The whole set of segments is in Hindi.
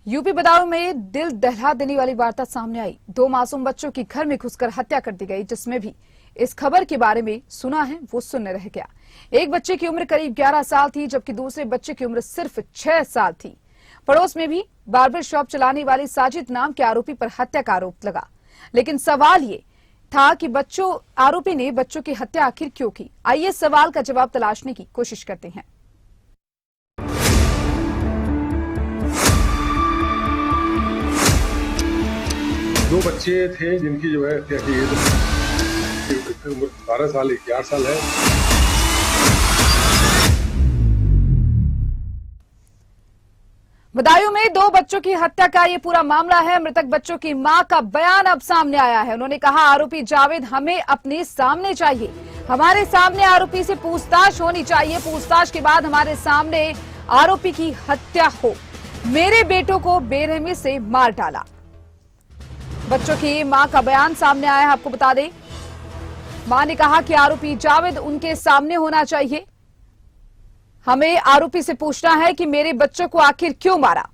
यूपी बदायूं में दिल दहला देने वाली वार्ता सामने आई। 2 मासूम बच्चों की घर में घुसकर हत्या कर दी गई, जिसमें भी इस खबर के बारे में सुना है वो शून्य रह गया। एक बच्चे की उम्र करीब 11 साल थी, जबकि दूसरे बच्चे की उम्र सिर्फ 6 साल थी। पड़ोस में भी बार्बर शॉप चलाने वाली साजिद नाम के आरोपी पर हत्या का आरोप लगा, लेकिन सवाल ये था कि आरोपी ने बच्चों की हत्या आखिर क्यों की। आइए सवाल का जवाब तलाशने की कोशिश करते हैं। दो बच्चे थे जिनकी जो है हत्या की गई। उम्र 12 साल 11 साल है। बदायूं में 2 बच्चों की हत्या का ये पूरा मामला है। मृतक बच्चों की मां का बयान अब सामने आया है। उन्होंने कहा, आरोपी जावेद हमें अपने सामने चाहिए, हमारे सामने आरोपी से पूछताछ होनी चाहिए। पूछताछ के बाद हमारे सामने आरोपी की हत्या हो। मेरे बेटों को बेरहमी से मार डाला। बच्चों की मां का बयान सामने आया है। आपको बता दें, मां ने कहा कि आरोपी जावेद उनके सामने होना चाहिए। हमें आरोपी से पूछना है कि मेरे बच्चों को आखिर क्यों मारा।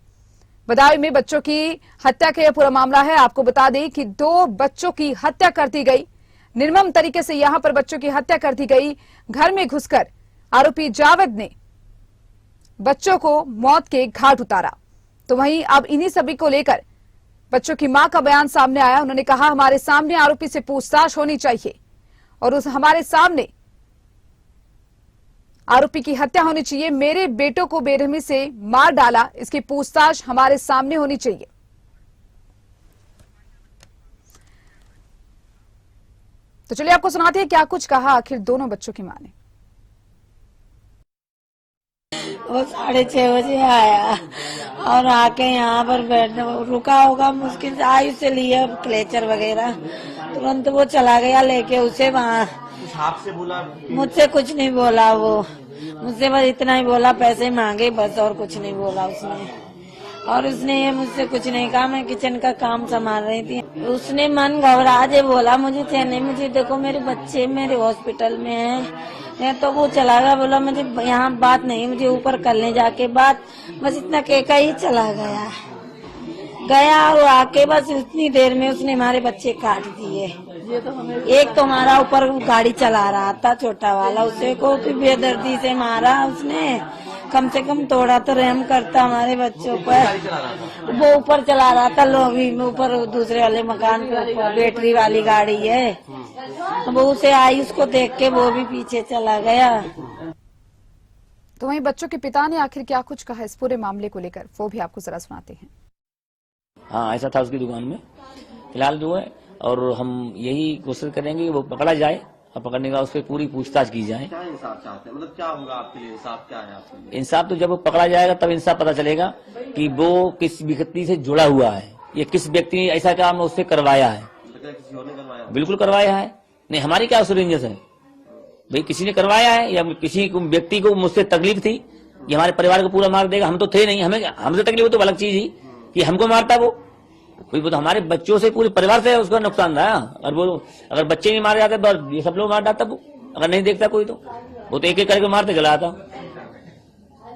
बदायूं में बच्चों की हत्या का यह पूरा मामला है। आपको बता दें कि 2 बच्चों की हत्या कर दी गई। निर्मम तरीके से यहां पर बच्चों की हत्या कर दी गई। घर में घुसकर आरोपी जावेद ने बच्चों को मौत के घाट उतारा। तो वहीं अब इन्हीं सभी को लेकर बच्चों की मां का बयान सामने आया। उन्होंने कहा, हमारे सामने आरोपी से पूछताछ होनी चाहिए और हमारे सामने आरोपी की हत्या होनी चाहिए। मेरे बेटों को बेरहमी से मार डाला, इसकी पूछताछ हमारे सामने होनी चाहिए। तो चलिए आपको सुनाते हैं क्या कुछ कहा आखिर दोनों बच्चों की मां ने। वो 6:30 बजे आया और आके यहाँ पर बैठ रुका होगा, मुश्किल से आयु से लिया क्लेचर वगैरह, तुरंत वो चला गया लेके उसे वहाँ। आपसे बोला? मुझसे कुछ नहीं बोला, वो मुझसे बस इतना ही बोला, पैसे मांगे बस, और कुछ नहीं बोला उसने। और उसने ये मुझसे कुछ नहीं कहा, मैं किचन का काम संभाल रही थी। उसने मन घबरा जे बोला, मुझे नहीं, मुझे देखो मेरे बच्चे मेरे हॉस्पिटल में हैं। तो वो चला गया, बोला मुझे यहाँ बात नहीं, मुझे ऊपर करने जाके बात, बस इतना कहकर ही चला गया और आके बस उतनी देर में उसने हमारे बच्चे काट दिए। एक तो हमारा ऊपर गाड़ी चला रहा था छोटा वाला, उसे को भी बेदर्दी से मारा उसने। कम से कम थोड़ा तो रहम करता हमारे बच्चों पर। वो ऊपर चला रहा था लॉबी में, ऊपर दूसरे वाले मकान के ऊपर बैटरी वाली गाड़ी है। वो उसे आई, उसको देख के वो भी पीछे चला गया। तो वहीं बच्चों के पिता ने आखिर क्या कुछ कहा इस पूरे मामले को लेकर, वो भी आपको जरा सुनाते हैं। हाँ, ऐसा था उसकी दुकान में। फिलहाल जो है, और हम यही कोशिश करेंगे कि वो पकड़ा जाए और पकड़ने का उसकी पूरी पूछताछ की जाए। क्या इंसाफ चाहते हैं, मतलब क्या होगा आपके लिए? इंसाफ क्या है आपके लिए? इंसाफ तो जब वो पकड़ा जाएगा तब इंसाफ पता चलेगा कि वो किस व्यक्ति से जुड़ा हुआ है, ये किस व्यक्ति ने ऐसा काम उससे करवाया है। किसी और ने करवाया? बिल्कुल करवाया है। नहीं, हमारी क्या सुरेंजस है भाई, किसी ने करवाया है या किसी व्यक्ति को मुझसे तकलीफ थी, ये हमारे परिवार को पूरा मार देगा। हम तो थे नहीं, हमसे तकलीफ हो तो अलग चीज ही कि हमको मारता वो तो हमारे बच्चों से पूरे परिवार से उसका नुकसान था। और वो अगर बच्चे नहीं मारे जाते तो ये सब लोग मार डालता वो, अगर नहीं देखता कोई तो वो तो एक एक करके मारते चला आता।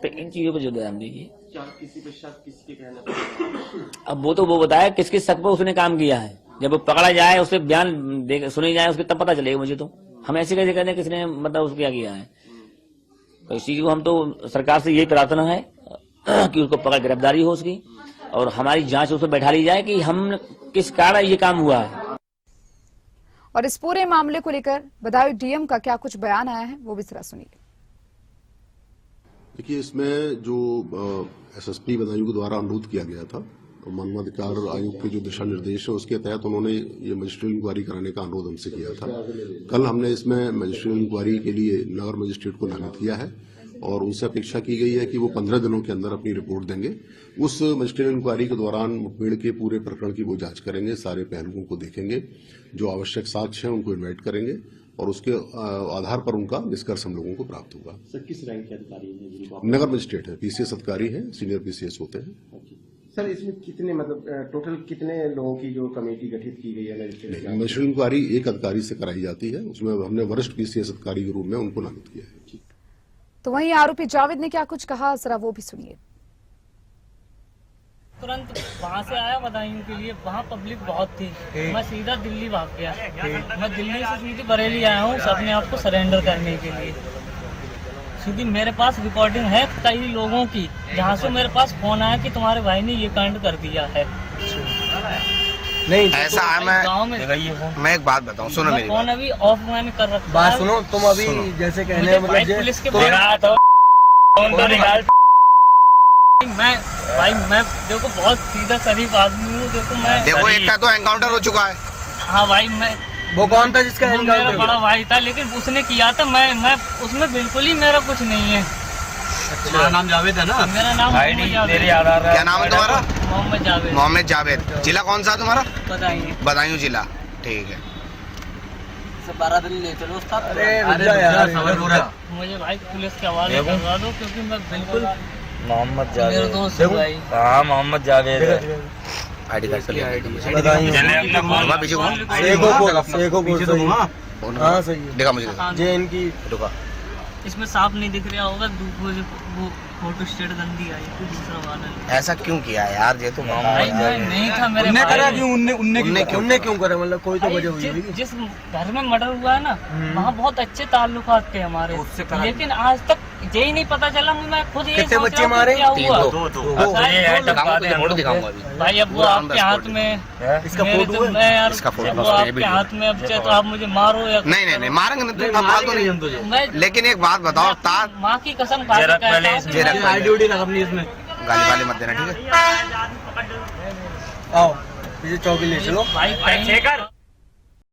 तो इन चीजों पर जो ध्यान दीजिए। किसी पे शक, किसी के कहने पर? अब वो तो वो बताया किस किस शक पर उसने काम किया है। जब वो पकड़ा जाए, उससे बयान सुनी जाए, उसके तब पता चलेगा मुझे। तो हम ऐसे कैसे कहते हैं किसने मतलब उसको क्या किया है। तो इस चीज को हम तो सरकार से यही प्रार्थना है कि उसको पकड़ गिरफ्तारी हो उसकी और हमारी जांच उसमें बैठा ली जाए कि हम किस कारण ये काम हुआ है। और इस पूरे मामले को लेकर बदायूं डीएम का क्या कुछ बयान आया है, वो भी जरा सुनिए। देखिए, इसमें जो एसएसपी बदायूं के द्वारा अनुरोध किया गया था, तो मानवाधिकार आयोग के जो दिशा निर्देश है उसके तहत उन्होंने ये मजिस्ट्रेट इंक्वायरी कराने का अनुरोध हमसे किया था। कल हमने इसमें मजिस्ट्रेट इंक्वायरी के लिए नगर मजिस्ट्रेट को नामित किया है और उनसे अपेक्षा की गई है कि वो 15 दिनों के अंदर अपनी रिपोर्ट देंगे। उस मजिस्ट्रेट इंक्वायरी के दौरान मुठभेड़ के पूरे प्रकरण की वो जांच करेंगे, सारे पहलुओं को देखेंगे, जो आवश्यक साक्ष्य हैं उनको इन्वाइट करेंगे और उसके आधार पर उनका निष्कर्ष हम लोगों को प्राप्त होगा। सर, किस रैंक के अधिकारी हैं? नगर मजिस्ट्रेट है, पीसीएस अधिकारी है, सीनियर पीसीएस होते हैं। सर, इसमें कितने मतलब टोटल कितने लोगों की जो कमेटी गठित की गई है? मजिस्ट्रेट इंक्वायरी एक अधिकारी से कराई जाती है, उसमें हमने वरिष्ठ पीसीएस अधिकारी के रूप में उनको नामित किया है। तो वहीं आरोपी जावेद ने क्या कुछ कहा, जरा वो भी सुनिए। तुरंत वहाँ से आया बदायूं के लिए, वहाँ पब्लिक बहुत थी, मैं सीधा दिल्ली भाग गया। मैं दिल्ली से सीधी बरेली आया हूँ अपने आप को सरेंडर करने के लिए। सीधी मेरे पास रिकॉर्डिंग है कई लोगों की, जहाँ से मेरे पास फोन आया कि तुम्हारे भाई ने ये कांड कर दिया है। नहीं ऐसा है, गाँव में मैं एक बात बताऊं, सुनो मेरी फोन बात। अभी ऑफ मैंने कर रखा है। बात सुनो, तुम अभी जैसे कहने मतलब पुलिस के मैं देखो बहुत सीधा शरीफ आदमी हूँ। देखो एक का तो एनकाउंटर हो चुका है। हाँ भाई, मैं वो कौन था जिसका वो मेरा बड़ा भाई था, लेकिन उसने किया था, मैं उसमें बिल्कुल ही मेरा कुछ नहीं है। तुम्हारा नाम जावेद है ना? मेरा नाम क्या नाम है तुम्हारा? मोहम्मद जावेद। मोहम्मद जावेद। जिला कौन सा तुम्हारा? बताइए। बदायूं जिला, ठीक है। 12 दिन ले चलो उस्ताद। मुझे भाई पुलिस के हवाले करवा दो, क्योंकि मैं बिल्कुल मोहम्मद मेरे जावेद। दोस्त है भाई। हाँ मोहम्मद जावेद है। आईडी कार्ड पीछे हाँ सही है। देखा मुझे, जे इनकी रुका। इसमें साफ नहीं दिख रहा होगा, वो फोटो स्टेट गंदी आई थी, दूसरा वाला। ऐसा क्यों किया यार? ये तो भाई मैं नहीं था, मेरे उनने करा भाई- क्यों? उनने क्यों करा? मतलब कोई तो वजह हुई होगी। जिस घर में मर्डर हुआ है ना, वहाँ बहुत अच्छे ताल्लुकात थे हमारे, लेकिन आज तक ये ही नहीं पता चला। मैं खुद ये कितने सोच बच्चे रहा हूँ मारे? क्या हुआ। फोटो दिखाऊंगा अभी। भाई अब वो आपके हाथ में, इसका मेरे फोटो तो है? मैं यार, इसका फोटो वो आपके हाथ में, अब चाहे तो आप मुझे मारो या नहीं मारेंगे ना, तुम बात तो नहीं। मैं लेकिन एक बात बताओ, माँ की कसम खा के कहता हूँ कि मैं- आईडी उडी रख अपनी इसमें। गाली वाली मत देना, ठीक है? आओ पीछे चौकी ले चलो। भाई कहीं